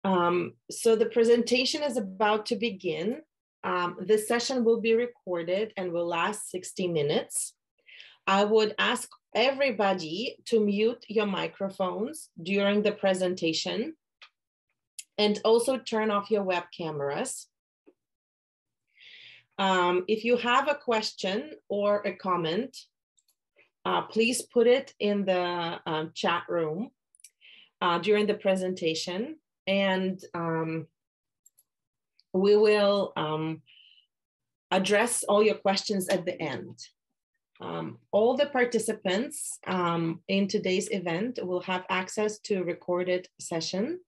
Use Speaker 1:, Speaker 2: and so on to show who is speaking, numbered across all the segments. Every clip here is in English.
Speaker 1: So the presentation is about to begin. This session will be recorded and will last 60 minutes. I would ask everybody to mute your microphones during the presentation and also turn off your web cameras. If you have a question or a comment, please put it in the chat room during the presentation, and we will address all your questions at the end. All the participants in today's event will have access to a recorded session,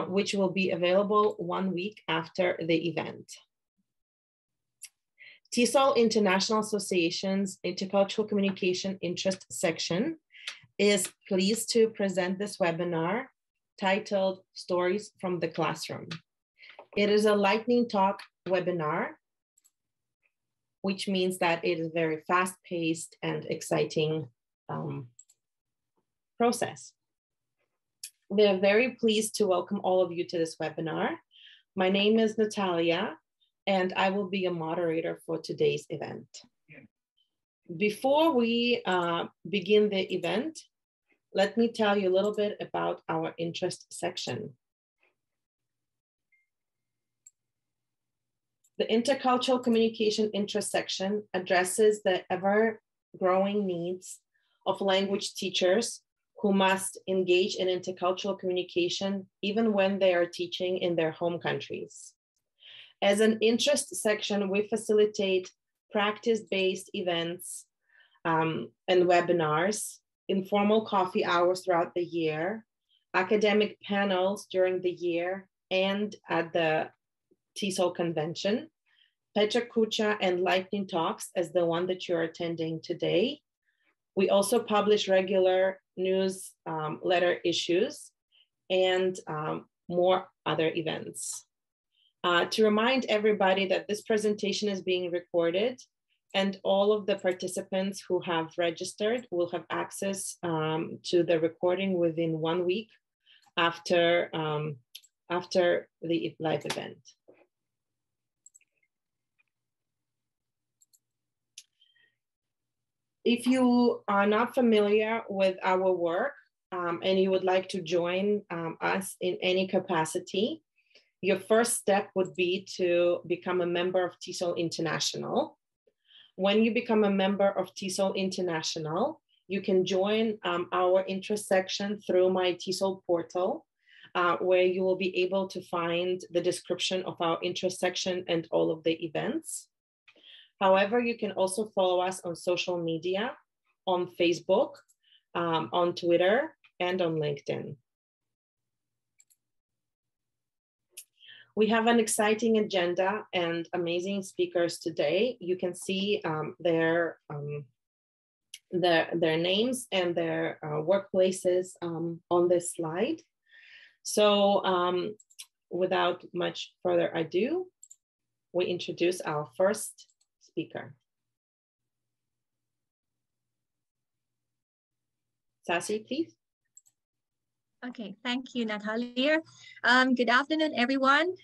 Speaker 1: which will be available 1 week after the event. TESOL International Association's Intercultural Communication Interest section is pleased to present this webinar titled Stories from the Classroom. It is a lightning talk webinar, which means that it is a very fast-paced and exciting process. We are very pleased to welcome all of you to this webinar. My name is Natalia, and I will be a moderator for today's event. Before we begin the event, let me tell you a little bit about our interest section. The Intercultural Communication Interest section addresses the ever-growing needs of language teachers who must engage in intercultural communication even when they are teaching in their home countries. As an interest section, we facilitate practice-based events and webinars, informal coffee hours throughout the year, academic panels during the year, and at the TESOL convention, Pecha Kucha and lightning talks as the one that you're attending today. We also publish regular news letter issues and more other events. To remind everybody that this presentation is being recorded and all of the participants who have registered will have access to the recording within 1 week after the live event. If you are not familiar with our work and you would like to join us in any capacity, your first step would be to become a member of TESOL International. When you become a member of TESOL International, you can join our interest section through my TESOL portal, where you will be able to find the description of our interest section and all of the events. However, you can also follow us on social media, on Facebook, on Twitter, and on LinkedIn. We have an exciting agenda and amazing speakers today. You can see their names and their workplaces on this slide. So without much further ado, we introduce our first speaker. Sassy, please.
Speaker 2: Okay, thank you, Natalia. Good afternoon, everyone.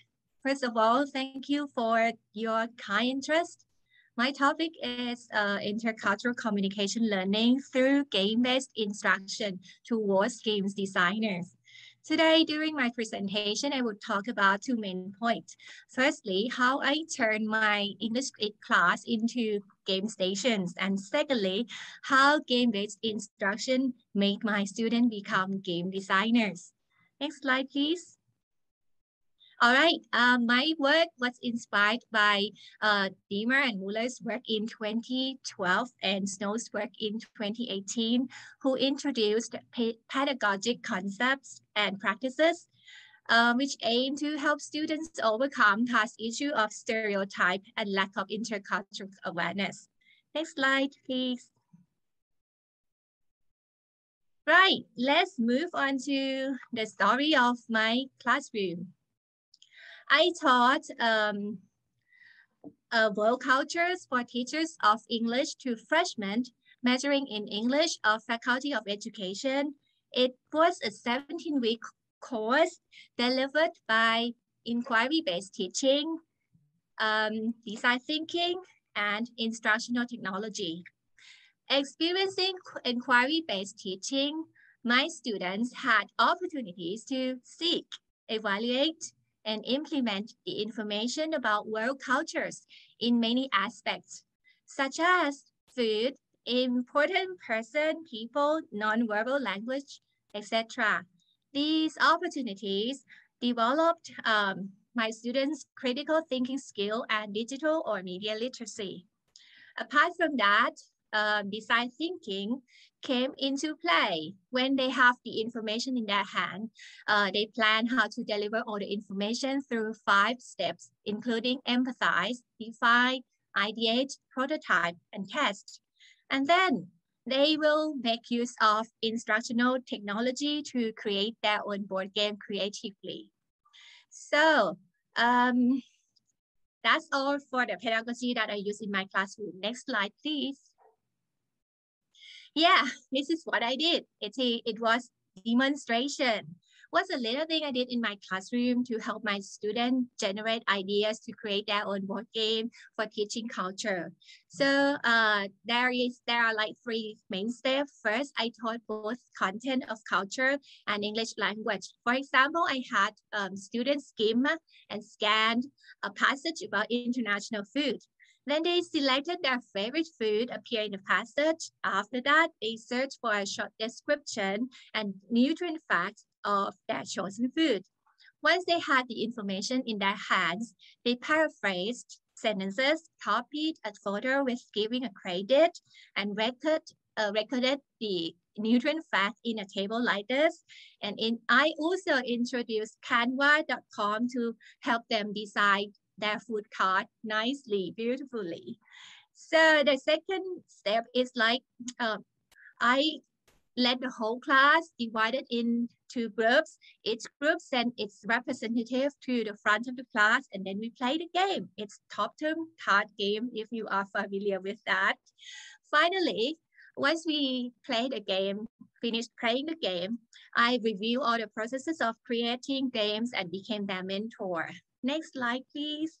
Speaker 2: First of all, thank you for your kind interest. My topic is intercultural communication learning through game-based instruction towards games designers. Today, during my presentation, I will talk about two main points. Firstly, how I turn my English class into game stations. And secondly, how game-based instruction made my students become game designers. Next slide, please. All right, my work was inspired by Diemer and Muller's work in 2012 and Snow's work in 2018, who introduced pedagogic concepts and practices, which aim to help students overcome past issue of stereotype and lack of intercultural awareness. Next slide, please. Right, let's move on to the story of my classroom. I taught world cultures for teachers of English to freshmen majoring in English of Faculty of Education. It was a 17-week course delivered by inquiry-based teaching, design thinking, and instructional technology. Experiencing inquiry-based teaching, my students had opportunities to seek, evaluate, and implement the information about world cultures in many aspects, such as food, important person, people, nonverbal language, etc. These opportunities developed my students' critical thinking skill and digital or media literacy. Apart from that, design thinking came into play. When they have the information in their hand, they plan how to deliver all the information through 5 steps, including empathize, define, ideate, prototype, and test. And then they will make use of instructional technology to create their own board game creatively. So that's all for the pedagogy that I use in my classroom. Next slide, please. Yeah, this is what I did. It was demonstration. What's a little thing I did in my classroom to help my students generate ideas to create their own board game for teaching culture. So there are like 3 main steps. First, I taught both content of culture and English language. For example, I had students skim and scan a passage about international food. Then they selected their favorite food appear in the passage. After that, they searched for a short description and nutrient facts of their chosen food. Once they had the information in their hands, they paraphrased sentences, copied a photo with giving a credit, and recorded the nutrient fact in a table like this. And I also introduced canva.com to help them design their food card nicely, beautifully. So the second step is like, I led the whole class divided into groups. Each group sent its representative to the front of the class, and then we played a game. It's top-term card game, if you are familiar with that. Finally, once we played the game, finished playing the game, I reviewed all the processes of creating games and became their mentor. Next slide, please.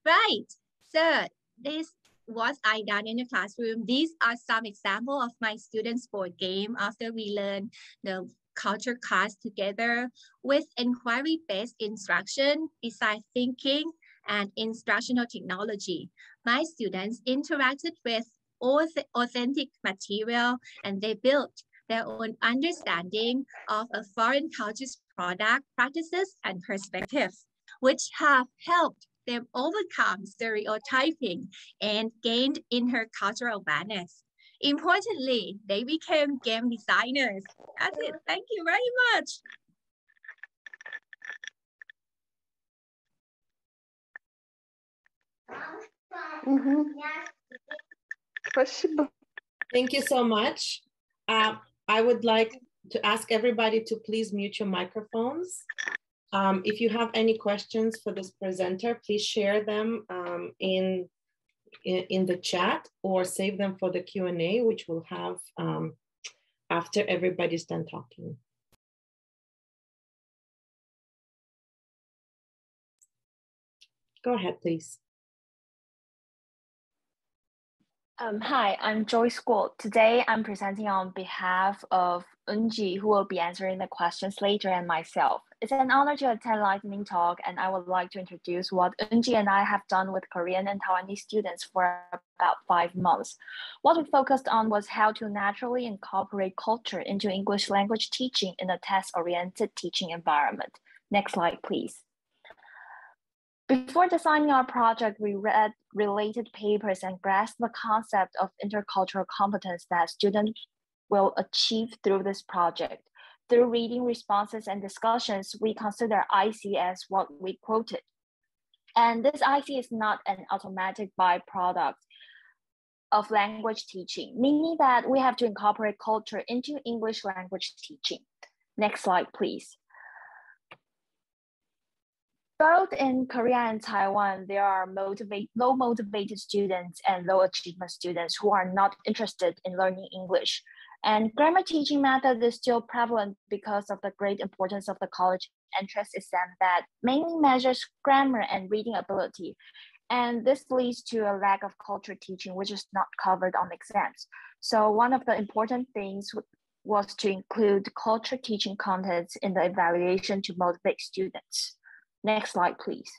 Speaker 2: Right, so this was I done in the classroom. These are some examples of my students' board game after we learned the culture cards together with inquiry-based instruction, design thinking, and instructional technology. My students interacted with authentic material, and they built their own understanding of a foreign culture's product, practices, and perspectives, which have helped them overcome stereotyping and gained intercultural awareness. Importantly, they became game designers. That's it. Thank you very much.
Speaker 1: Thank you so much. I would like to ask everybody to please mute your microphones. If you have any questions for this presenter, please share them in the chat or save them for the Q&A, which we'll have after everybody's done talking. Go ahead, please.
Speaker 3: Hi, I'm Joyce Gould. Today, I'm presenting on behalf of Eunji, who will be answering the questions later, and myself. It's an honor to attend Lightning Talk, and I would like to introduce what Eunji and I have done with Korean and Taiwanese students for about 5 months. What we focused on was how to naturally incorporate culture into English language teaching in a task-oriented teaching environment. Next slide, please. Before designing our project, we read related papers and grasped the concept of intercultural competence that students will achieve through this project. Through reading responses and discussions, we consider ICIS what we quoted. And this ICIS is not an automatic byproduct of language teaching, meaning that we have to incorporate culture into English language teaching. Next slide, please. Both in Korea and Taiwan, there are low motivated students and low achievement students who are not interested in learning English. And grammar teaching method is still prevalent because of the great importance of the college entrance exam that mainly measures grammar and reading ability. And this leads to a lack of culture teaching, which is not covered on exams. So one of the important things was to include culture teaching contents in the evaluation to motivate students. Next slide, please.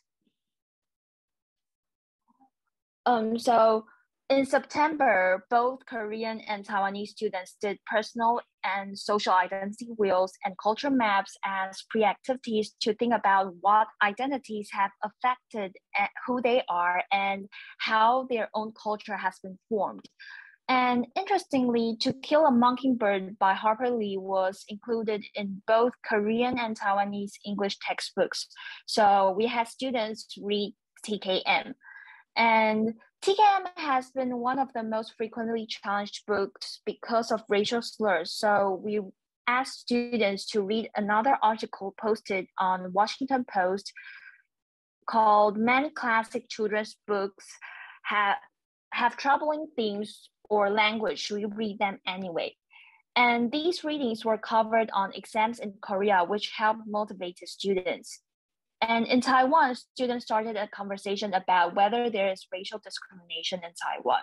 Speaker 3: So in September, both Korean and Taiwanese students did personal and social identity wheels and culture maps as pre-activities to think about what identities have affected who they are and how their own culture has been formed. And interestingly, To Kill a Mockingbird by Harper Lee was included in both Korean and Taiwanese English textbooks. So we had students read TKM. And TKM has been one of the most frequently challenged books because of racial slurs. So we asked students to read another article posted on Washington Post called Many Classic Children's Books Have Troubling Themes or Language. Should we read them anyway? And these readings were covered on exams in Korea, which helped motivate the students. And in Taiwan, students started a conversation about whether there is racial discrimination in Taiwan.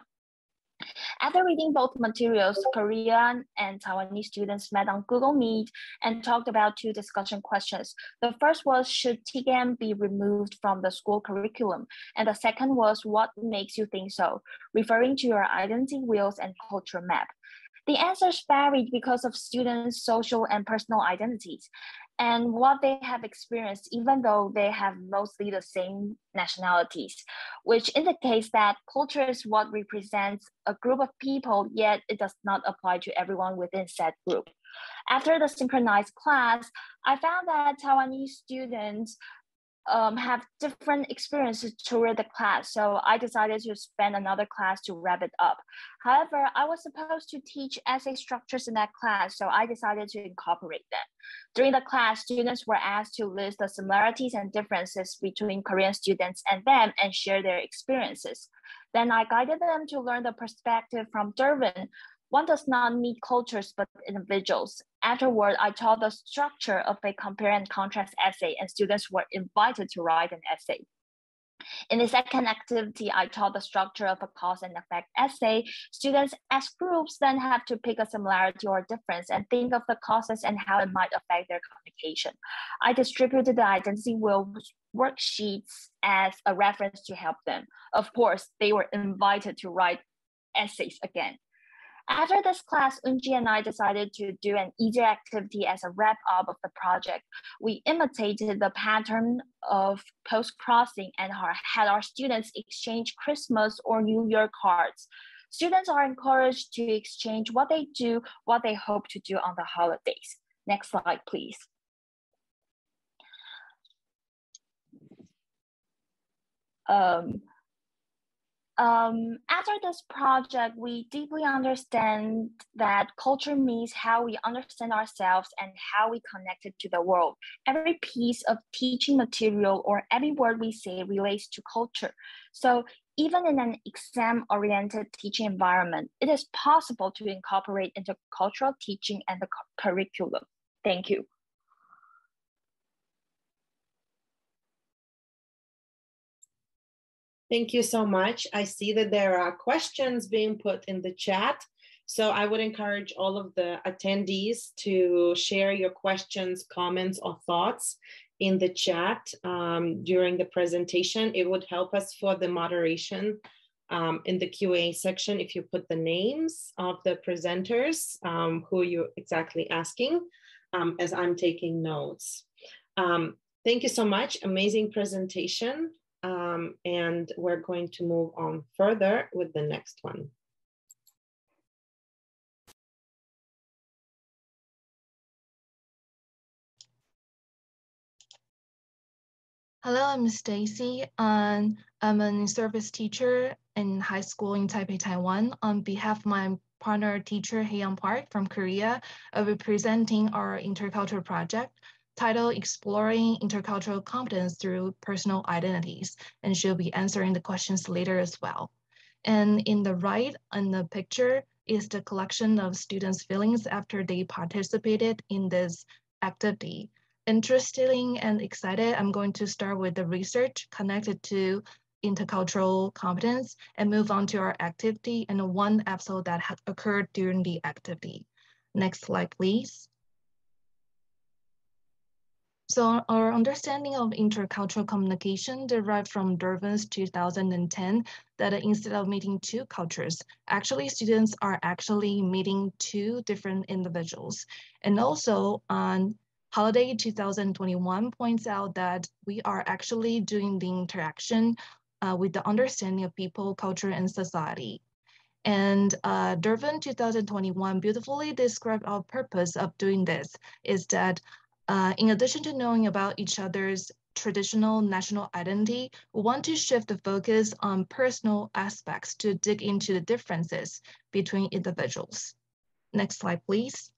Speaker 3: After reading both materials, Korean and Taiwanese students met on Google Meet and talked about two discussion questions. The first was, should TKM be removed from the school curriculum? And the second was, what makes you think so? Referring to your identity wheels and culture map. The answers varied because of students' social and personal identities and what they have experienced, even though they have mostly the same nationalities, which indicates that culture is what represents a group of people, yet it does not apply to everyone within said group. After the synchronized class, I found that Taiwanese students have different experiences toward the class, so I decided to spend another class to wrap it up. However, I was supposed to teach essay structures in that class, so I decided to incorporate them. During the class, students were asked to list the similarities and differences between Korean students and them and share their experiences. Then I guided them to learn the perspective from Derwin. One does not meet cultures but individuals. Afterward, I taught the structure of a compare and contrast essay, and students were invited to write an essay. In the second activity, I taught the structure of a cause and effect essay. Students as groups then have to pick a similarity or difference and think of the causes and how it might affect their communication. I distributed the identity wheel worksheets as a reference to help them. Of course, they were invited to write essays again. After this class, Unji and I decided to do an easier activity as a wrap-up of the project. We imitated the pattern of post-crossing and had our students exchange Christmas or New Year cards. Students are encouraged to exchange what they do, what they hope to do on the holidays. Next slide, please. After this project, we deeply understand that culture means how we understand ourselves and how we connect it to the world. Every piece of teaching material or every word we say relates to culture. So even in an exam-oriented teaching environment, it is possible to incorporate intercultural teaching and the curriculum. Thank you.
Speaker 1: Thank you so much. I see that there are questions being put in the chat. So I would encourage all of the attendees to share your questions, comments, or thoughts in the chat during the presentation. It would help us for the moderation in the QA section if you put the names of the presenters who you're exactly asking as I'm taking notes. Thank you so much. Amazing presentation. And we're going to move on further with the next one.
Speaker 4: Hello, I'm Stacy, and I'm a service teacher in high school in Taipei, Taiwan. On behalf of my partner teacher, Haeyoung Park from Korea, I'll be presenting our intercultural project titled Exploring Intercultural Competence Through Personal Identities, and she'll be answering the questions later as well. And in the right on the picture, is the collection of students' feelings after they participated in this activity. Interested and excited, I'm going to start with the research connected to intercultural competence and move on to our activity and one episode that had occurred during the activity. Next slide, please. So our understanding of intercultural communication derived from Dervin's 2010 that instead of meeting two cultures, actually students are actually meeting two different individuals. And also on Holiday 2021 points out that we are actually doing the interaction with the understanding of people, culture, and society. And Dervin 2021 beautifully described our purpose of doing this is that in addition to knowing about each other's traditional national identity, we want to shift the focus on personal aspects to dig into the differences between individuals. Next slide, please.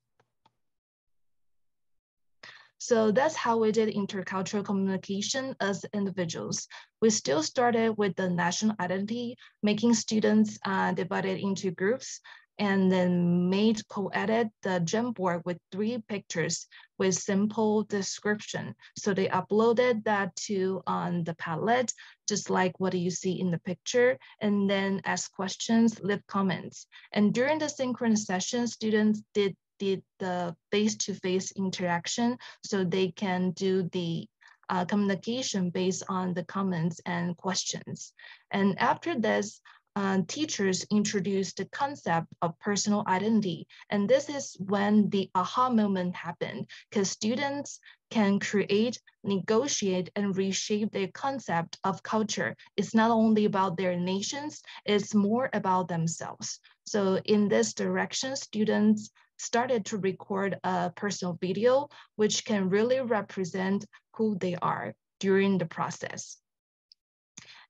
Speaker 4: So that's how we did intercultural communication as individuals. We still started with the national identity, making students divided into groups, and then made co-edit the Jamboard with 3 pictures with simple description. So they uploaded that to on the Padlet, just like what you see in the picture, and then ask questions, leave comments. And during the synchronous session, students did the face-to-face interaction so they can do the communication based on the comments and questions. And after this, teachers introduced the concept of personal identity. And this is when the aha moment happened, because students can create, negotiate, and reshape their concept of culture. It's not only about their nations, it's more about themselves. So in this direction, students started to record a personal video, which can really represent who they are during the process.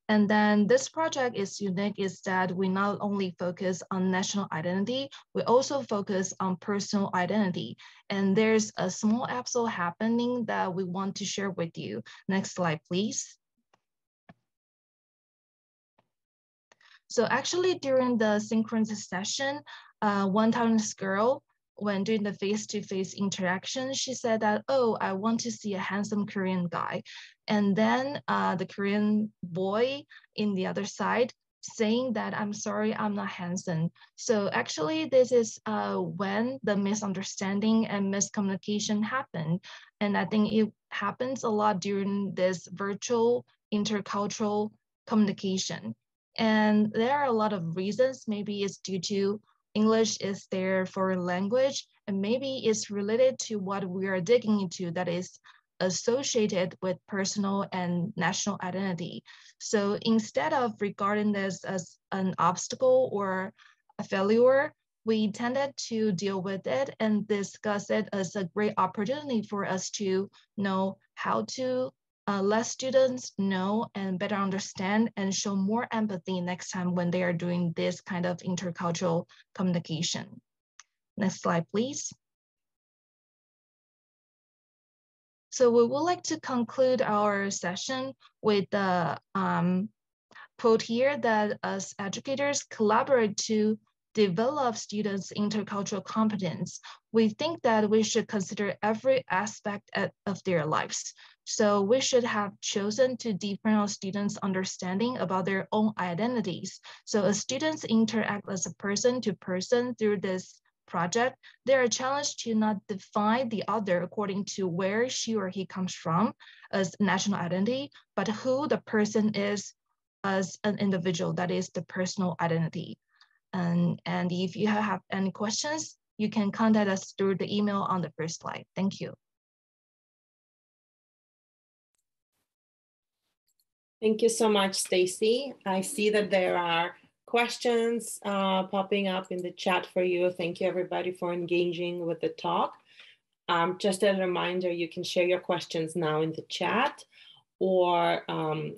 Speaker 4: And then this project is unique is that we not only focus on national identity, we also focus on personal identity. And there's a small episode happening that we want to share with you. Next slide, please. So actually during the synchronous session, one Taiwanese girl, when doing the face-to-face interaction, she said that, oh, I want to see a handsome Korean guy. And then the Korean boy in the other side saying that, I'm sorry, I'm not handsome. So actually this is when the misunderstanding and miscommunication happened. And I think it happens a lot during this virtual intercultural communication. And there are a lot of reasons. Maybe it's due to English is their foreign language, and maybe it's related to what we are digging into that is associated with personal and national identity. So instead of regarding this as an obstacle or a failure, we tended to deal with it and discuss it as a great opportunity for us to know how to let students know and better understand and show more empathy next time when they are doing this kind of intercultural communication. Next slide, please. So we would like to conclude our session with the quote here that as educators collaborate to develop students' intercultural competence, we think that we should consider every aspect of their lives. So we should have chosen to deepen our students' understanding about their own identities. So as students interact as a person to person through this project, they are challenged to not define the other according to where she or he comes from as national identity, but who the person is as an individual, that is the personal identity. And if you have any questions, you can contact us through the email on the first slide. Thank you.
Speaker 1: Thank you so much, Stacy. I see that there are questions popping up in the chat for you. Thank you, everybody, for engaging with the talk. Just as a reminder, you can share your questions now in the chat or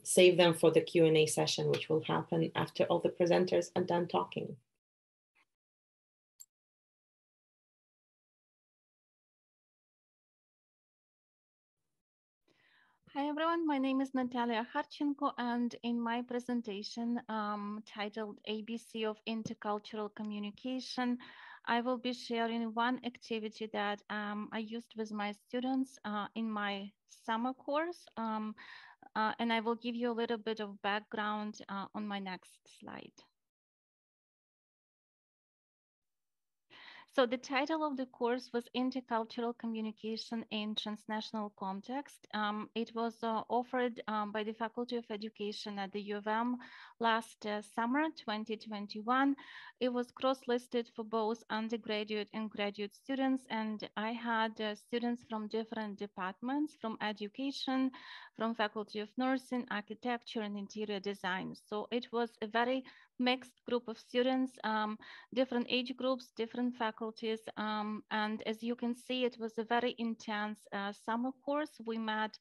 Speaker 1: save them for the Q&A session, which will happen after all the presenters are done talking.
Speaker 5: Hi everyone, my name is Natalia Harchenko, and in my presentation titled ABC of Intercultural Communication, I will be sharing one activity that I used with my students in my summer course, and I will give you a little bit of background on my next slide. So the title of the course was Intercultural Communication in Transnational Context. It was offered by the Faculty of Education at the U of M last summer, 2021. It was cross-listed for both undergraduate and graduate students, and I had students from different departments, from education, from Faculty of Nursing, Architecture, and Interior Design. So it was a very mixed group of students, different age groups, different faculties. And as you can see, it was a very intense summer course. We met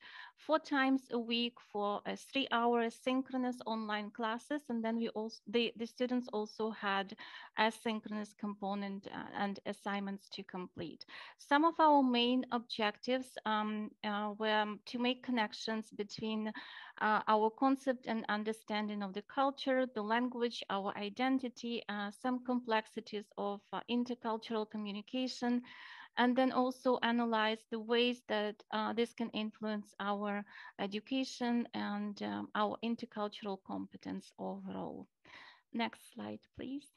Speaker 5: 4 times a week for 3-hour synchronous online classes. And then we also, the students also had asynchronous component and assignments to complete. Some of our main objectives were to make connections between our concept and understanding of the culture, the language, our identity, some complexities of intercultural communication, and then also analyze the ways that this can influence our education and our intercultural competence overall. Next slide, please.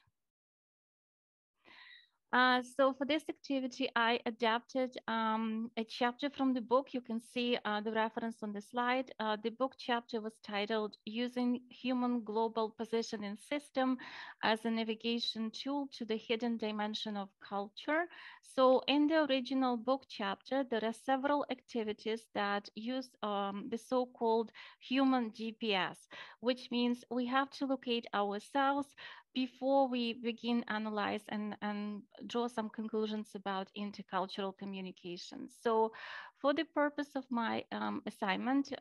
Speaker 5: So for this activity, I adapted a chapter from the book. You can see the reference on the slide. The book chapter was titled Using Human Global Positioning System as a Navigation Tool to the Hidden Dimension of Culture. So in the original book chapter, there are several activities that use the so-called human GPS, which means we have to locate ourselves before we begin analyze and draw some conclusions about intercultural communication. So for the purpose of my assignment,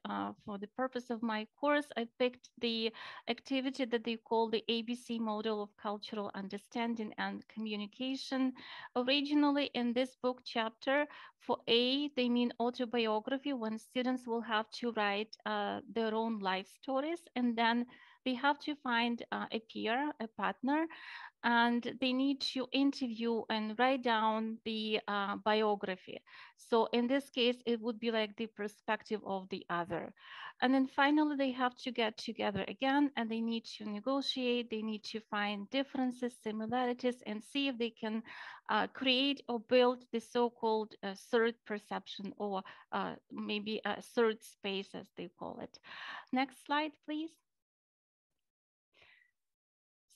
Speaker 5: for the purpose of my course, I picked the activity that they call the ABC model of cultural understanding and communication. Originally in this book chapter, for A, they mean autobiography, when students will have to write their own life stories, and then they have to find a peer, a partner, and they need to interview and write down the biography. So in this case, it would be like the perspective of the other. And then finally, they have to get together again, and they need to negotiate. They need to find differences, similarities, and see if they can create or build the so-called third perception, or maybe a third space, as they call it. Next slide, please.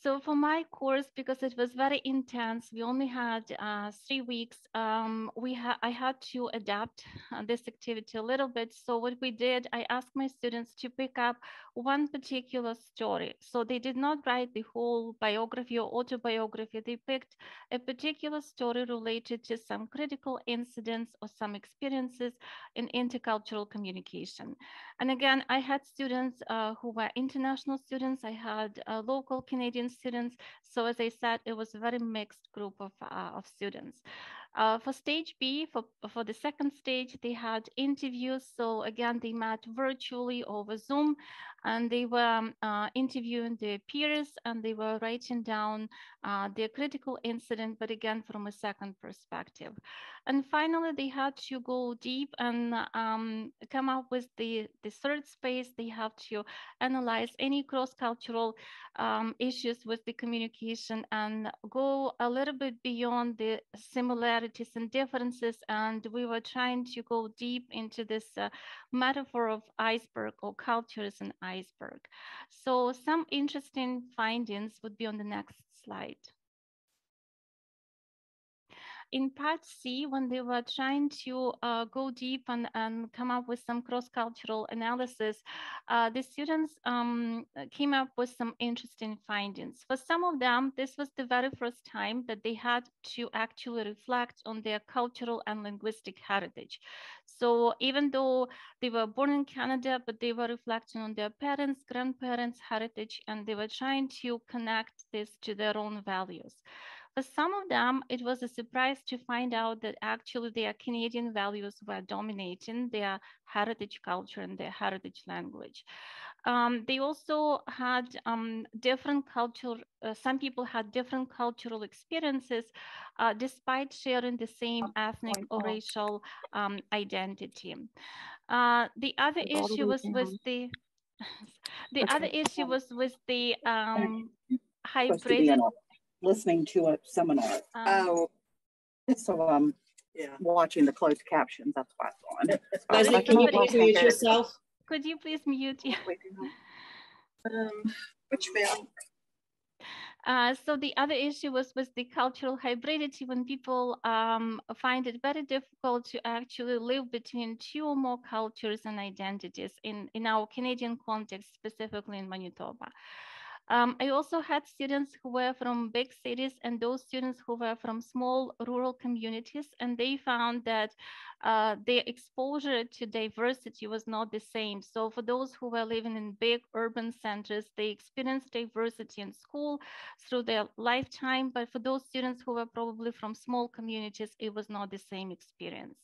Speaker 5: So for my course, because it was very intense, we only had 3 weeks. I had to adapt this activity a little bit. So what we did, I asked my students to pick up one particular story. So they did not write the whole biography or autobiography. They picked a particular story related to some critical incidents or some experiences in intercultural communication. And again, I had students who were international students. I had local Canadian students. So as I said, it was a very mixed group of students. For stage B, for the second stage, they had interviews. So again, they met virtually over Zoom, and they were interviewing their peers, and they were writing down their critical incident, but again, from a second perspective. And finally, they had to go deep and come up with the third space. They have to analyze any cross-cultural issues with the communication and go a little bit beyond the similarities and differences. And we were trying to go deep into this metaphor of iceberg, or culture as an iceberg. So some interesting findings would be on the next slide. In part C, when they were trying to go deep and come up with some cross-cultural analysis, the students came up with some interesting findings. For some of them, this was the very first time that they had to actually reflect on their cultural and linguistic heritage. So even though they were born in Canada, but they were reflecting on their parents, grandparents' heritage, and they were trying to connect this to their own values. For some of them, it was a surprise to find out that actually their Canadian values were dominating their heritage culture and their heritage language. They also had different cultural, some people had different cultural experiences despite sharing the same ethnic or racial identity. The other issue was with the hybrid.
Speaker 6: Listening to a seminar. So watching the closed captions. That's why it's on.
Speaker 1: Leslie, can you please mute yourself?
Speaker 5: Could you please mute? Yeah.
Speaker 6: Which mail?
Speaker 5: So the other issue was the cultural hybridity, when people find it very difficult to actually live between two or more cultures and identities in our Canadian context, specifically in Manitoba. I also had students who were from big cities and those students who were from small rural communities, and they found that their exposure to diversity was not the same. So for those who were living in big urban centers, they experienced diversity in school through their lifetime, but for those students who were probably from small communities, it was not the same experience.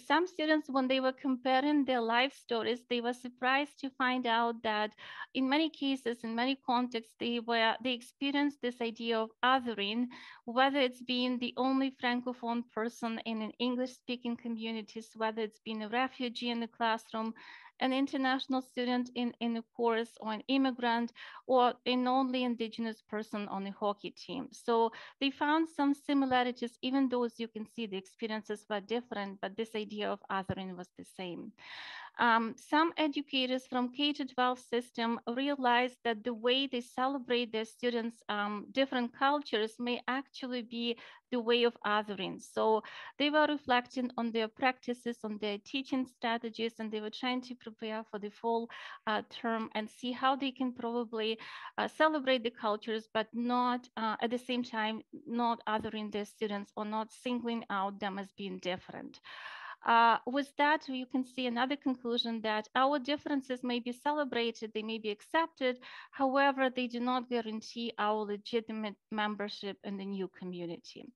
Speaker 5: Some students, when they were comparing their life stories, they were surprised to find out that in many cases, in many contexts, they experienced this idea of othering, whether it's being the only Francophone person in an English-speaking communities, whether it's being a refugee in the classroom, an international student in a course, or an immigrant, or a non-only Indigenous person on a hockey team. So they found some similarities, even though, as you can see, the experiences were different, but this idea of othering was the same. Some educators from K-12 system realized that the way they celebrate their students' different cultures may actually be the way of othering. So they were reflecting on their practices, on their teaching strategies, and they were trying to prepare for the fall term and see how they can probably celebrate the cultures, but not at the same time, not othering their students or not singling out them as being different. With that, you can see another conclusion that our differences may be celebrated, they may be accepted, however, they do not guarantee our legitimate membership in the new community.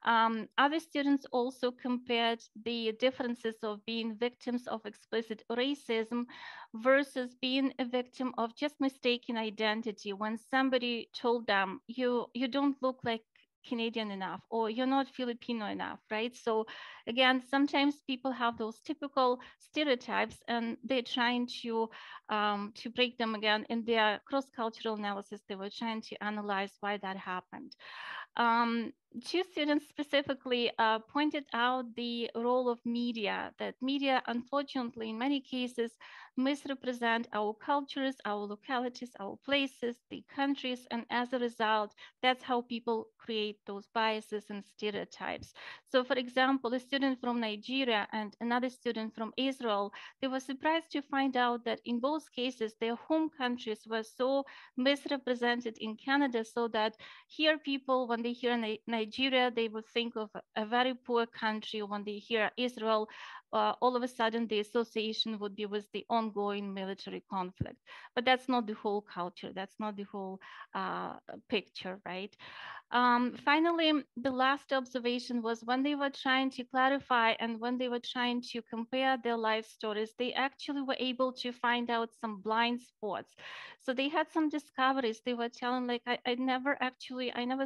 Speaker 5: Other students also compared the differences of being victims of explicit racism versus being a victim of just mistaken identity, when somebody told them, you don't look like Canadian enough, or you're not Filipino enough, right? So again, sometimes people have those typical stereotypes and they're trying to break them again. In their cross-cultural analysis, they were trying to analyze why that happened. Two students specifically pointed out the role of media, that media, unfortunately, in many cases, misrepresent our cultures, our localities, our places, the countries, and as a result, that's how people create those biases and stereotypes. So for example, a student from Nigeria and another student from Israel, they were surprised to find out that in both cases, their home countries were so misrepresented in Canada, so that here people, when they hear Nigeria, they would think of a very poor country. When they hear Israel, all of a sudden the association would be with the ongoing military conflict. But that's not the whole culture. That's not the whole picture, right? Finally, the last observation was when they were trying to clarify and when they were trying to compare their life stories, they actually were able to find out some blind spots. So they had some discoveries. They were telling, like, I never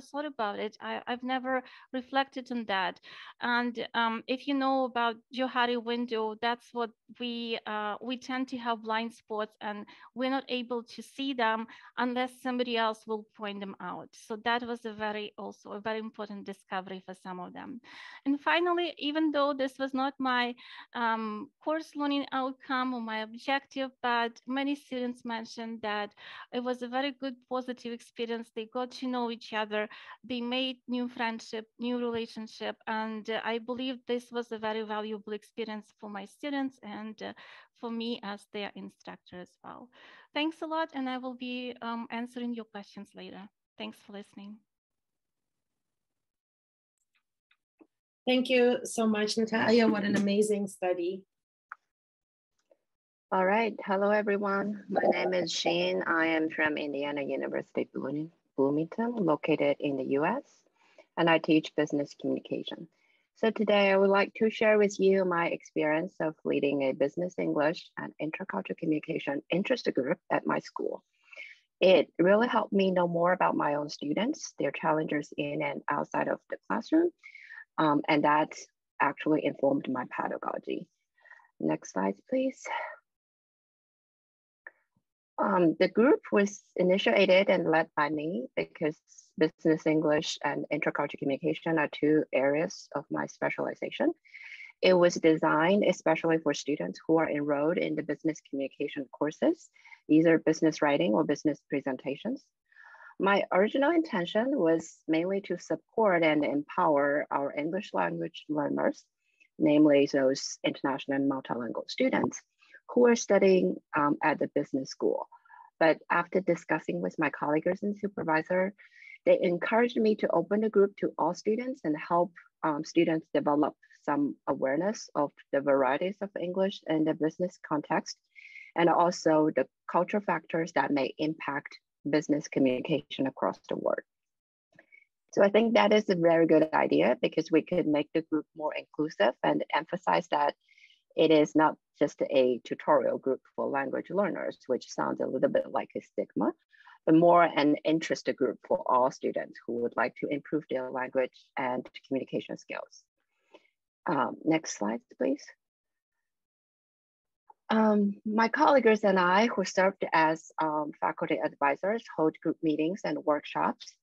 Speaker 5: thought about it. I've never reflected on that. And if you know about Johari window, that's what we tend to have blind spots, and we're not able to see them unless somebody else will point them out. So that was also a very important discovery for some of them. And finally, even though this was not my course learning outcome or my objective, but many students mentioned that it was a very good positive experience. They got to know each other, they made new friendship, new relationship, and I believe this was a very valuable experience for my students and for me as their instructor as well. Thanks a lot, and I will be answering your questions later. Thanks for listening.
Speaker 1: Thank you so much, Natalia. What an amazing study.
Speaker 7: All right. Hello, everyone. My name is Shane. I am from Indiana University, Bloomington. Bloomington, located in the US, and I teach business communication. So today I would like to share with you my experience of leading a business English and intercultural communication interest group at my school. It really helped me know more about my own students, their challenges in and outside of the classroom, and that actually informed my pedagogy. Next slide, please. The group was initiated and led by me because business English and intercultural communication are two areas of my specialization. It was designed especially for students who are enrolled in the business communication courses, either business writing or business presentations. My original intention was mainly to support and empower our English language learners, namely those international and multilingual students who are studying at the business school. But after discussing with my colleagues and supervisor, they encouraged me to open the group to all students and help students develop some awareness of the varieties of English in the business context, and also the cultural factors that may impact business communication across the world. So I think that is a very good idea because we could make the group more inclusive and emphasize that it is not just a tutorial group for language learners, which sounds a little bit like a stigma, but more an interest group for all students who would like to improve their language and communication skills. Next slide, please. My colleagues and I, who served as faculty advisors, hold group meetings and workshops,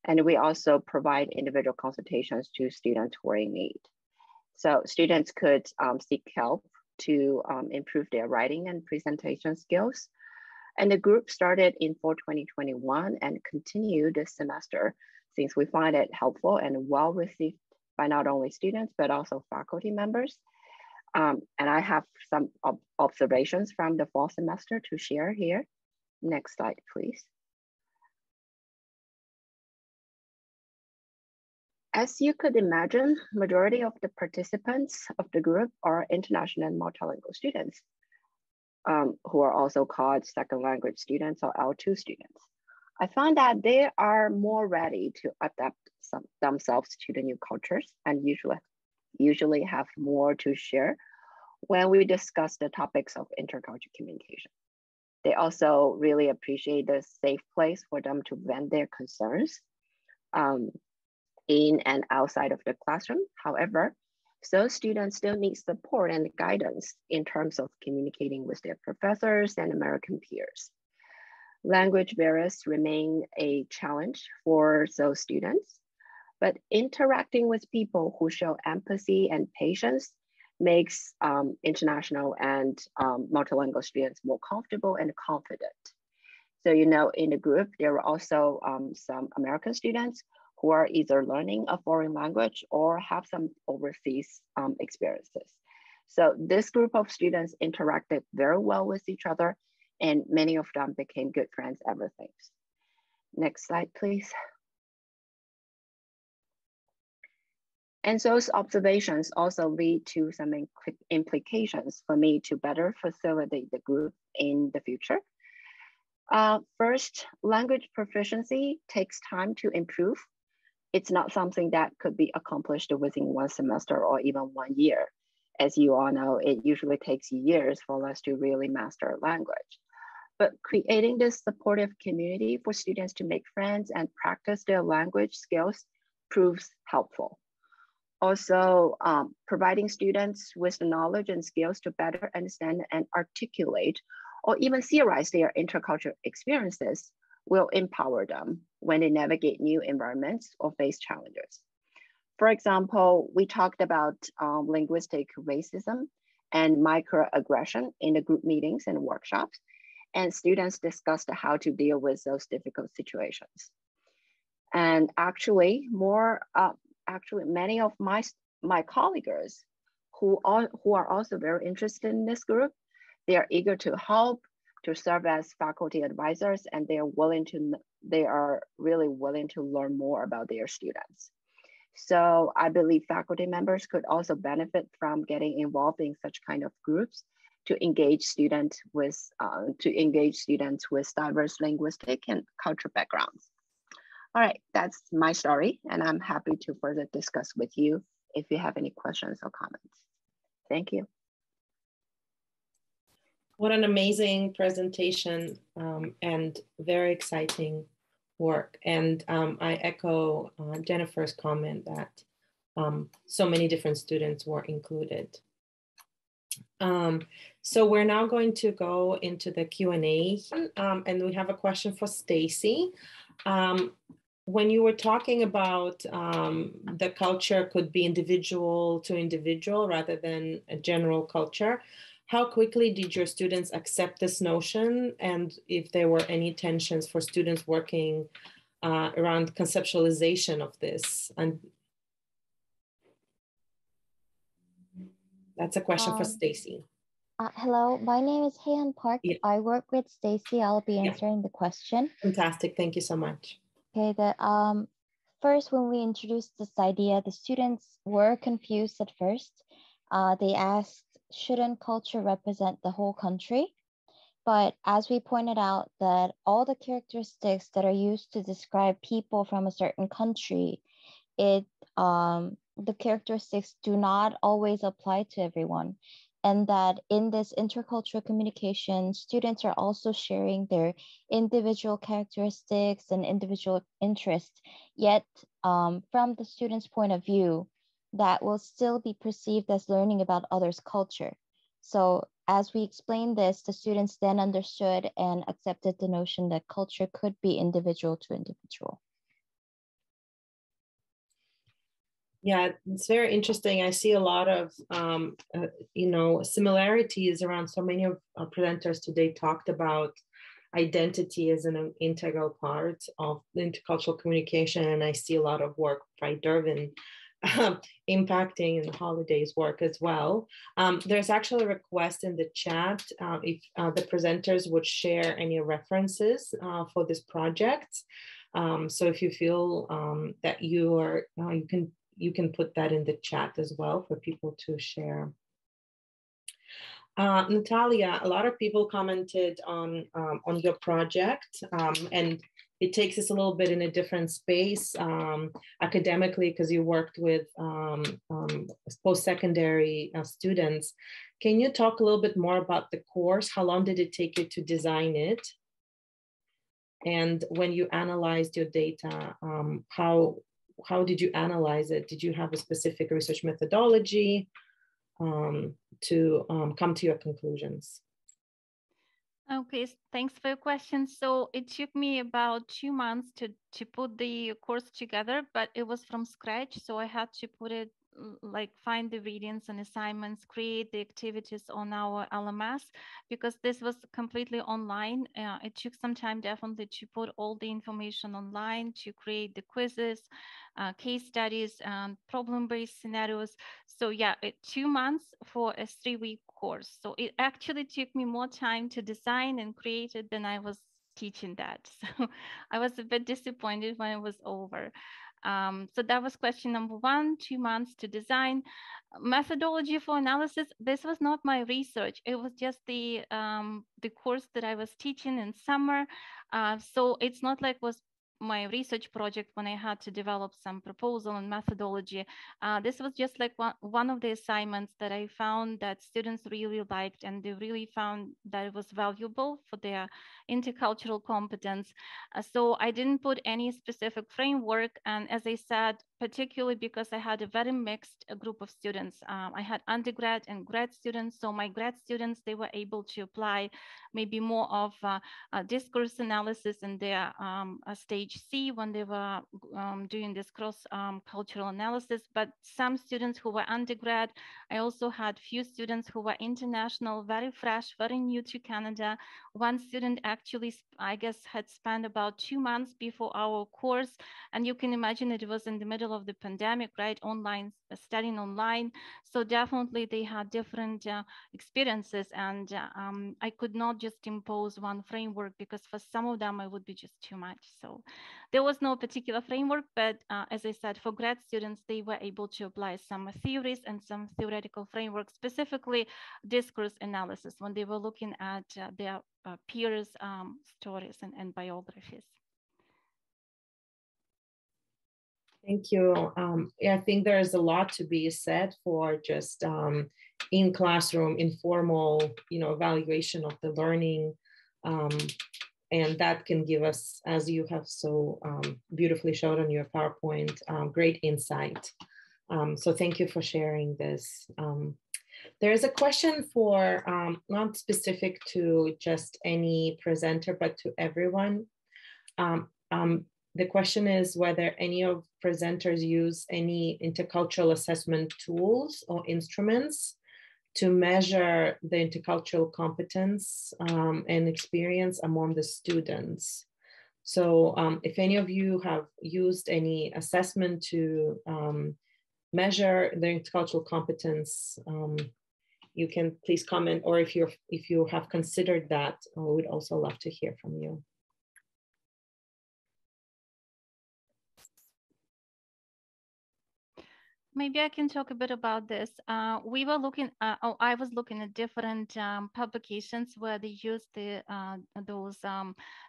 Speaker 7: and we also provide individual consultations to students who are in need. So students could seek help to improve their writing and presentation skills. And the group started in fall 2021 and continued this semester since we find it helpful and well received by not only students, but also faculty members. And I have some observations from the fall semester to share here. Next slide, please. As you could imagine, majority of the participants of the group are international and multilingual students who are also called second language students or L2 students. I found that they are more ready to adapt themselves to the new cultures and usually have more to share when we discuss the topics of intercultural communication. They also really appreciate the safe place for them to vent their concerns in and outside of the classroom. However, those students still need support and guidance in terms of communicating with their professors and American peers. Language barriers remain a challenge for those students, but interacting with people who show empathy and patience makes international and multilingual students more comfortable and confident. So, you know, in the group, there were also some American students who are either learning a foreign language or have some overseas experiences. So this group of students interacted very well with each other, and many of them became good friends ever since. Next slide, please. And those observations also lead to some implications for me to better facilitate the group in the future. First, language proficiency takes time to improve. It's not something that could be accomplished within one semester or even 1 year. As you all know, it usually takes years for us to really master language. But creating this supportive community for students to make friends and practice their language skills proves helpful. Also, providing students with the knowledge and skills to better understand and articulate or even theorize their intercultural experiences will empower them when they navigate new environments or face challenges. For example, we talked about linguistic racism and microaggression in the group meetings and workshops, and students discussed how to deal with those difficult situations. And actually, many of my colleagues who are also very interested in this group, they are eager to help, to serve as faculty advisors, and they are really willing to learn more about their students. So I believe faculty members could also benefit from getting involved in such kind of groups to engage students with diverse linguistic and cultural backgrounds. All right, that's my story, and I'm happy to further discuss with you if you have any questions or comments. Thank you.
Speaker 1: What an amazing presentation and very exciting work. And I echo Jennifer's comment that so many different students were included. So we're now going to go into the Q&A, and we have a question for Stacy. When you were talking about the culture could be individual to individual rather than a general culture, how quickly did your students accept this notion, and if there were any tensions for students working around conceptualization of this? And that's a question for Stacy.
Speaker 8: Hello, my name is Heian Park.
Speaker 1: Yeah.
Speaker 8: I work with Stacy. I'll be answering the question.
Speaker 1: Fantastic, thank you so much.
Speaker 8: Okay, first, when we introduced this idea, the students were confused at first. They asked, shouldn't culture represent the whole country? But as we pointed out, that all the characteristics that are used to describe people from a certain country, the characteristics do not always apply to everyone. And that in this intercultural communication, students are also sharing their individual characteristics and individual interests, yet from the student's point of view, that will still be perceived as learning about others' culture. So as we explained this, the students then understood and accepted the notion that culture could be individual to individual.
Speaker 1: Yeah, it's very interesting. I see a lot of, similarities around. So many of our presenters today talked about identity as an integral part of intercultural communication. And I see a lot of work by Dervin impacting the holidays work as well. There's actually a request in the chat if the presenters would share any references for this project. So if you feel that you can put that in the chat as well for people to share. Natalia, a lot of people commented on your project, and it takes us a little bit in a different space academically, because you worked with post-secondary students. Can you talk a little bit more about the course? How long did it take you to design it? And when you analyzed your data, how did you analyze it? Did you have a specific research methodology to come to your conclusions?
Speaker 5: Okay, thanks for your question. So it took me about 2 months to put the course together, but it was from scratch. So I had to put it, like find the readings and assignments, create the activities on our LMS, because this was completely online. It took some time definitely to put all the information online, to create the quizzes, case studies, and problem-based scenarios. So yeah, 2 months for a 3-week course. So it actually took me more time to design and create it than I was teaching that. So I was a bit disappointed when it was over. So that was question number 1, 2 months to design. Methodology for analysis, this was not my research. It was just the course that I was teaching in summer. So it's not like was my research project when I had to develop some proposal and methodology. This was just like one of the assignments that I found that students really liked, and they really found that it was valuable for their intercultural competence. So I didn't put any specific framework. And as I said, particularly because I had a very mixed group of students. I had undergrad and grad students. So my grad students, they were able to apply maybe more of discourse analysis in their stage C when they were doing this cross-cultural analysis. But some students who were undergrad, I also had few students who were international, very fresh, very new to Canada. One student actually, I guess, had spent about 2 months before our course. And you can imagine it was in the middle of the pandemic, right? Online, studying online. So definitely they had different experiences. And I could not just impose one framework, because for some of them, it would be just too much. So there was no particular framework, but as I said, for grad students, they were able to apply some theories and some theoretical frameworks, specifically discourse analysis, when they were looking at their peers' stories and biographies.
Speaker 1: Thank you. Yeah, I think there's a lot to be said for just in classroom, informal, evaluation of the learning. And that can give us, as you have so beautifully showed on your PowerPoint, great insight. So thank you for sharing this. There's a question for, not specific to just any presenter, but to everyone. The question is whether any of presenters use any intercultural assessment tools or instruments to measure the intercultural competence and experience among the students. So if any of you have used any assessment to measure the intercultural competence, you can please comment, or if you have considered that, we would also love to hear from you.
Speaker 5: Maybe I can talk a bit about this. We were looking, I was looking at different publications where they use those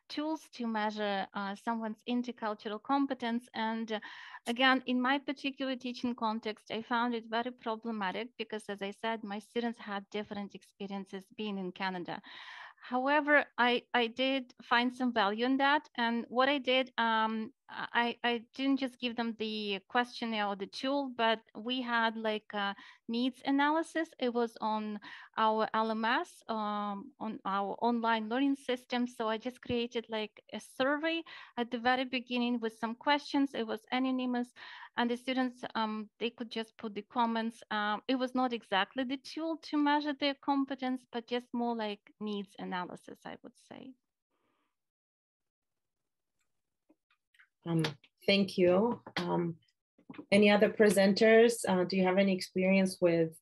Speaker 5: tools to measure someone's intercultural competence. And again, in my particular teaching context, I found it very problematic because, as I said, my students had different experiences being in Canada. However, I did find some value in that. And what I did, I didn't just give them the questionnaire or the tool, but we had like a needs analysis. It was on our LMS, on our online learning system. So I just created like a survey at the very beginning with some questions. It was anonymous. And the students, they could just put the comments. It was not exactly the tool to measure their competence, but just more like needs analysis, I would say.
Speaker 1: Thank you. Any other presenters? Do you have any experience with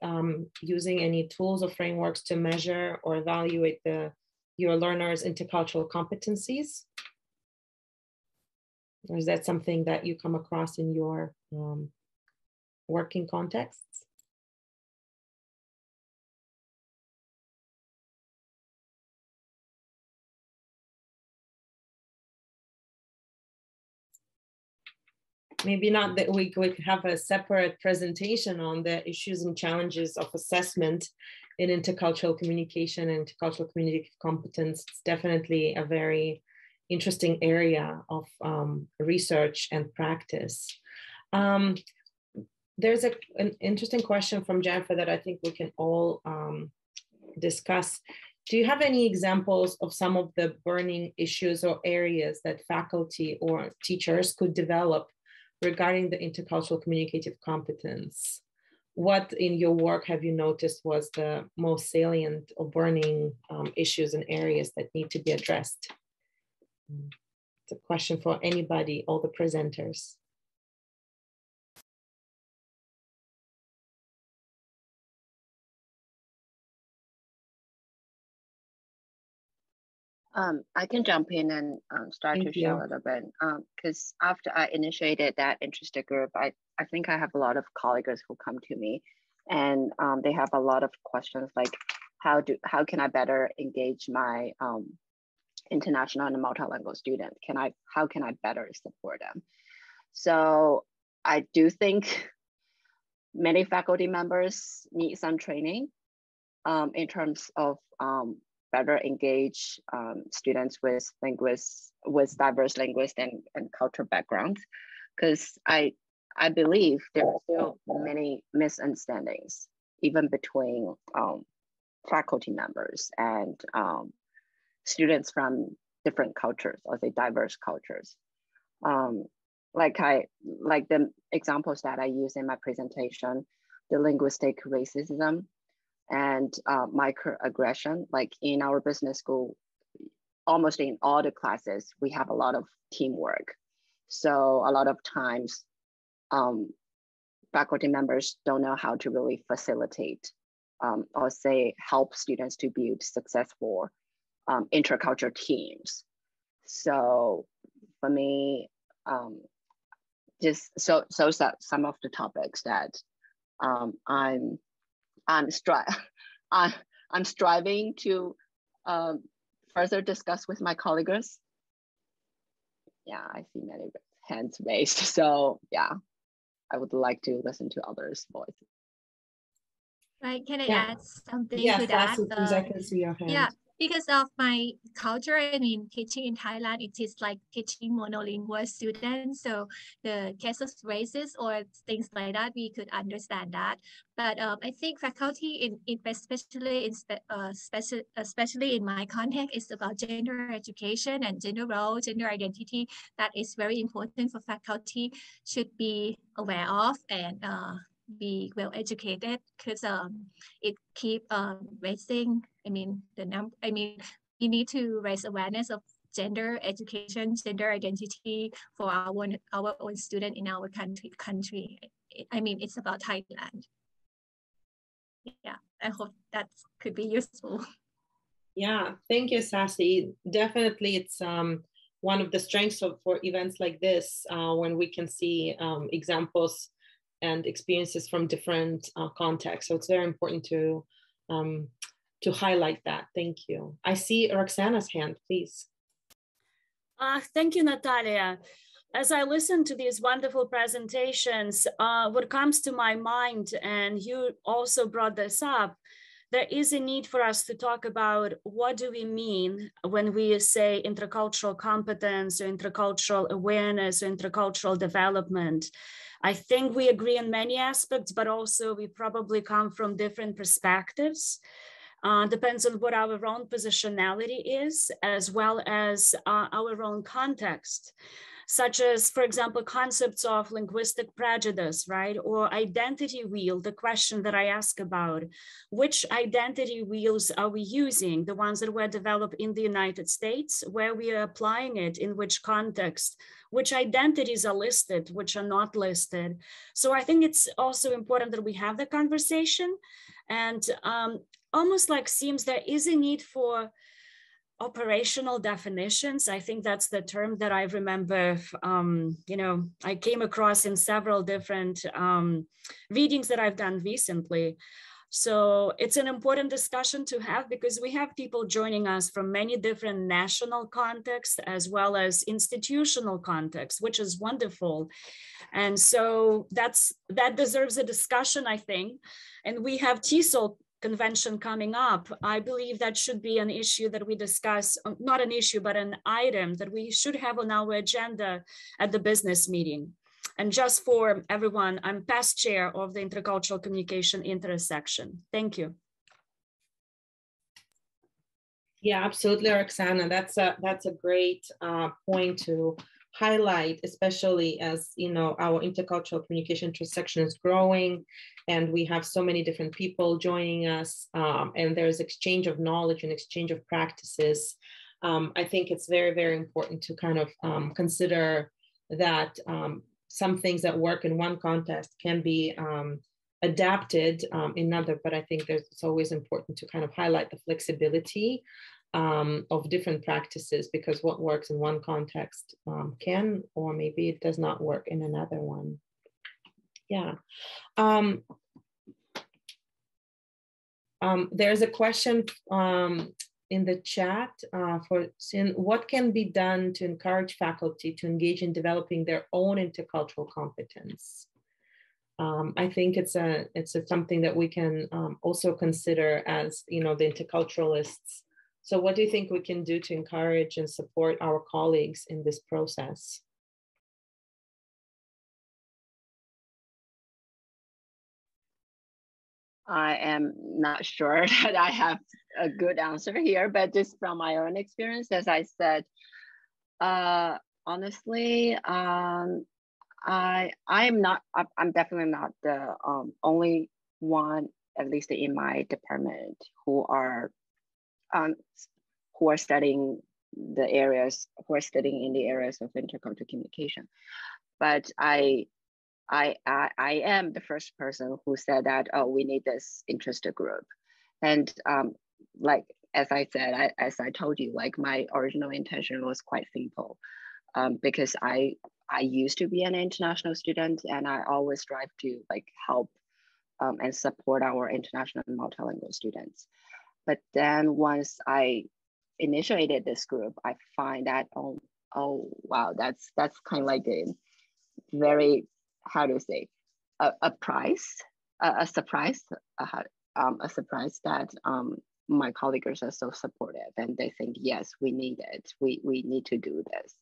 Speaker 1: using any tools or frameworks to measure or evaluate your learners' intercultural competencies? Or is that something that you come across in your working contexts? Maybe not that we could have a separate presentation on the issues and challenges of assessment in intercultural communication and intercultural communicative competence. It's definitely a very interesting area of research and practice. There's an interesting question from Jennifer that I think we can all discuss. Do you have any examples of some of the burning issues or areas that faculty or teachers could develop regarding the intercultural communicative competence? What in your work have you noticed was the most salient or burning issues and areas that need to be addressed? It's a question for anybody, all the presenters.
Speaker 7: I can jump in and start
Speaker 1: Thank
Speaker 7: to
Speaker 1: you.
Speaker 7: share a little bit, because after I initiated that interested group, I think I have a lot of colleagues who come to me, and they have a lot of questions like, how can I better engage my international and multilingual students? How can I better support them? So I do think many faculty members need some training in terms of better engage students with diverse linguist and cultural backgrounds, because I believe there are still many misunderstandings even between faculty members and students from different cultures, or say diverse cultures. Like the examples that I use in my presentation, the linguistic racism and microaggression. Like in our business school, almost in all the classes, we have a lot of teamwork. So a lot of times, faculty members don't know how to really facilitate or say help students to build successful intercultural teams. So for me, just so some of the topics that I'm striving to further discuss with my colleagues. Yeah, I see many hands raised. So yeah, I would like to listen to others' voices.
Speaker 2: Right, can I add something
Speaker 1: yes,
Speaker 2: to that?
Speaker 1: Please, I can see your hand.
Speaker 2: Yeah, because of my culture, I mean, teaching in Thailand, it is like teaching monolingual students. So the cases races or things like that, we could understand that. But I think faculty, especially in my context, is about gender education and gender role, gender identity. That is very important for faculty should be aware of and be well educated, because it keep raising, we need to raise awareness of gender education, gender identity for our own student in our country. It's about Thailand. Yeah, I hope that could be useful.
Speaker 1: Yeah, thank you, Sassy. Definitely, it's one of the strengths for events like this, when we can see examples and experiences from different contexts. So it's very important to highlight that. Thank you. I see Roxana's hand, please.
Speaker 9: Thank you, Natalia. As I listen to these wonderful presentations, what comes to my mind, and you also brought this up, there is a need for us to talk about what do we mean when we say intercultural competence or intercultural awareness or intercultural development. I think we agree in many aspects, but also we probably come from different perspectives. Depends on what our own positionality is, as well as our own context, such as, for example, concepts of linguistic prejudice, right? Or identity wheel, the question that I ask about. Which identity wheels are we using? The ones that were developed in the United States, where we are applying it, in which context? Which identities are listed, which are not listed? So I think it's also important that we have the conversation, and almost like seems there is a need for operational definitions. I think that's the term that I remember, I came across in several different readings that I've done recently. So it's an important discussion to have, because we have people joining us from many different national contexts as well as institutional contexts, which is wonderful. And so that deserves a discussion, I think. And we have TESOL convention coming up. I believe that should be an issue that we discuss, not an issue, but an item that we should have on our agenda at the business meeting. And just for everyone, I'm past chair of the Intercultural Communication Intersection. Thank you.
Speaker 1: Yeah, absolutely, Roxana. That's a great point to highlight, especially as our intercultural communication intersection is growing, and we have so many different people joining us, and there's exchange of knowledge and exchange of practices. I think it's very, very important to kind of consider that some things that work in one context can be adapted in another, but I think it's always important to kind of highlight the flexibility of different practices, because what works in one context can, or maybe it does not work in another one. Yeah. There's a question in the chat for Sin. What can be done to encourage faculty to engage in developing their own intercultural competence? I think it's something that we can also consider as the interculturalists. So what do you think we can do to encourage and support our colleagues in this process?
Speaker 7: I am not sure that I have a good answer here, but just from my own experience, as I said, honestly, I'm definitely not the only one, at least in my department, who are studying in the areas of intercultural communication. But I am the first person who said that, oh, we need this interest group. And like, as I said, as I told you, like my original intention was quite simple, because I used to be an international student, and I always strive to like help and support our international and multilingual students. But then once I initiated this group, I find that oh, wow, that's kind of like a very, how to say, a surprise that my colleagues are so supportive, and they think, yes, we need it. We need to do this.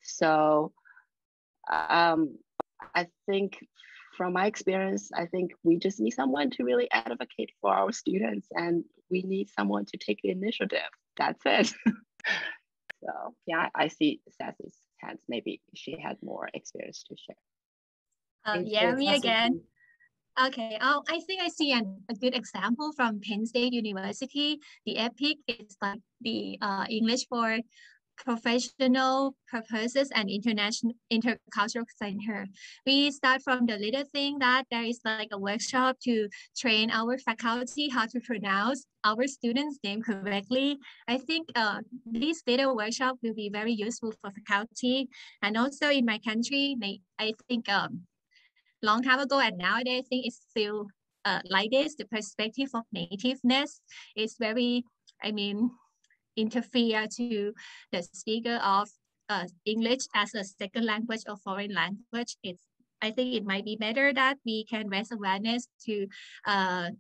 Speaker 7: So I think from my experience, I think we just need someone to really advocate for our students, and we need someone to take the initiative. That's it. So yeah, I see Sassy's hands. Maybe she had more experience to share.
Speaker 2: Yeah, me again. Okay, I think I see a good example from Penn State University. The EPIC is like the English for Professional Purposes and Intercultural Center. We start from the little thing that there is like a workshop to train our faculty how to pronounce our students' name correctly. I think this little workshop will be very useful for faculty. And also in my country, I think long time ago and nowadays, I think it's still like this. The perspective of nativeness is very, interfere to the speaker of English as a second language or foreign language. I think it might be better that we can raise awareness to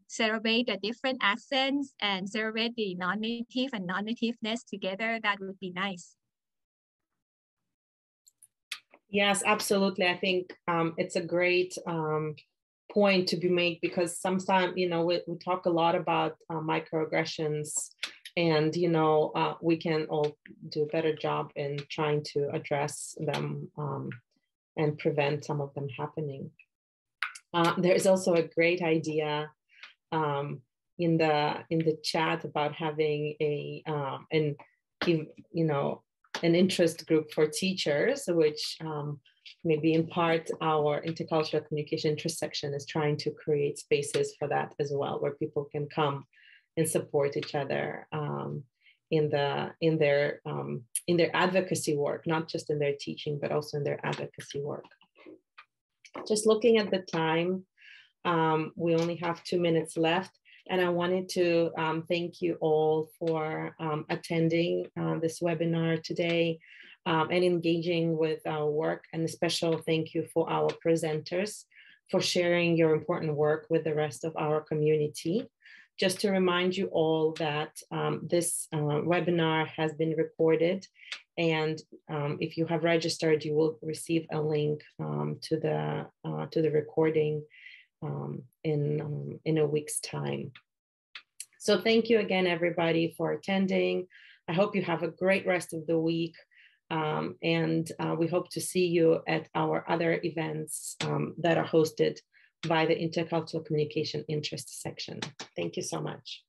Speaker 2: celebrate the different accents and celebrate the non-native and non-nativeness together. That would be nice.
Speaker 1: Yes, absolutely. I think it's a great point to be made, because sometimes, we talk a lot about microaggressions, and, we can all do a better job in trying to address them and prevent some of them happening. There's also a great idea in the chat about having an interest group for teachers, which maybe in part our intercultural communication interest section is trying to create spaces for that as well, where people can come and support each other in their advocacy work, not just in their teaching, but also in their advocacy work. Just looking at the time, we only have 2 minutes left, and I wanted to thank you all for attending this webinar today and engaging with our work, and a special thank you for our presenters for sharing your important work with the rest of our community. Just to remind you all that this webinar has been recorded, and if you have registered, you will receive a link to the recording in a week's time. So thank you again, everybody, for attending. I hope you have a great rest of the week, and we hope to see you at our other events that are hosted by the Intercultural Communication Interest section. Thank you so much.